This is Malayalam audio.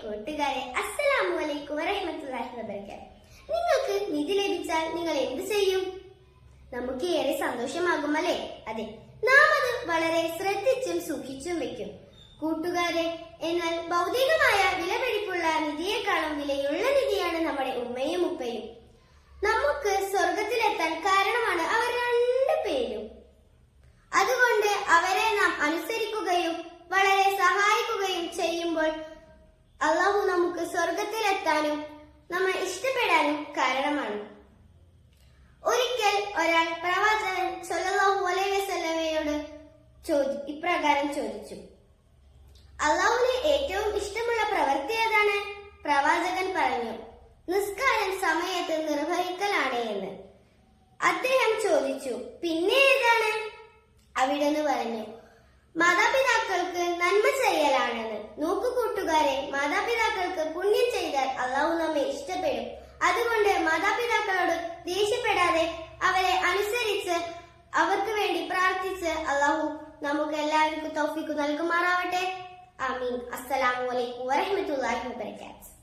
കൂട്ടുകാരെ, അസ്സലാമു അലൈക്കും വറഹ്മത്തുള്ളാഹി വബറകാതുഹു. നിങ്ങൾക്ക് നിധി ലഭിച്ചാൽ നിങ്ങൾ എന്ത് ചെയ്യും? നമുക്ക് ഏറെ സന്തോഷമാകും അല്ലേ? അതെ, നാം അത് വളരെ ശ്രദ്ധിച്ചും സൂക്ഷിച്ചും വെക്കും. കൂട്ടുകാരെ, എന്നാൽ ഭൗതികമായ വിലപിടിപ്പുള്ള നിധിയെക്കാളും വിലയുള്ള നിധിയാണ് നമ്മുടെ ഉമ്മയും ഉപ്പയും. നമുക്ക് സ്വർഗത്തിലെത്താൻ കാരണമാണ് അവർ രണ്ടുപേരും. അതുകൊണ്ട് അവരെ നാം അനുസരിക്കുകയും വളരെ സഹായിക്കുകയും ചെയ്യുമ്പോൾ അല്ലാഹു നമുക്ക് സ്വർഗത്തിലെത്താനും നമ്മൾ ഇഷ്ടപ്പെടാനും കാരണമാണ്. ഒരിക്കൽ ഒരാൾ പ്രവാചകൻ സ്വല്ലല്ലാഹു അലൈഹി വസല്ലമയോട് ഇപ്രകാരം ചോദിച്ചു: അല്ലാഹുവിന് ഏറ്റവും ഇഷ്ടമുള്ള പ്രവൃത്തി ഏതാണ്? പ്രവാചകൻ പറഞ്ഞു, നിസ്കാരം സമയത്ത് നിർവഹിക്കലാണ് എന്ന്. അദ്ദേഹം ചോദിച്ചു, പിന്നെ ഏതാണ്? അവിടുന്ന് പറഞ്ഞു, മാതാപിതാക്കൾക്ക് നന്മ ചെയ്യലാണെന്ന്. നോക്കു കൂട്ടുകാരെ, മാതാപിതാക്കൾക്ക് പുണ്യം ചെയ്താൽ അല്ലാഹു നമ്മെ ഇഷ്ടപ്പെടും. അതുകൊണ്ട് മാതാപിതാക്കളോട് ദേഷ്യപ്പെടാതെ അവരെ അനുസരിച്ച് അവർക്ക് വേണ്ടി പ്രാർത്ഥിച്ച് അല്ലാഹു നമുക്ക് എല്ലാവർക്കും തൗഫീഖ് നൽകുമാറാവട്ടെ. ആമീൻ. അസ്സലാമു അലൈക്കും വറഹ്മത്തുള്ളാഹി വബറകാതുഹു.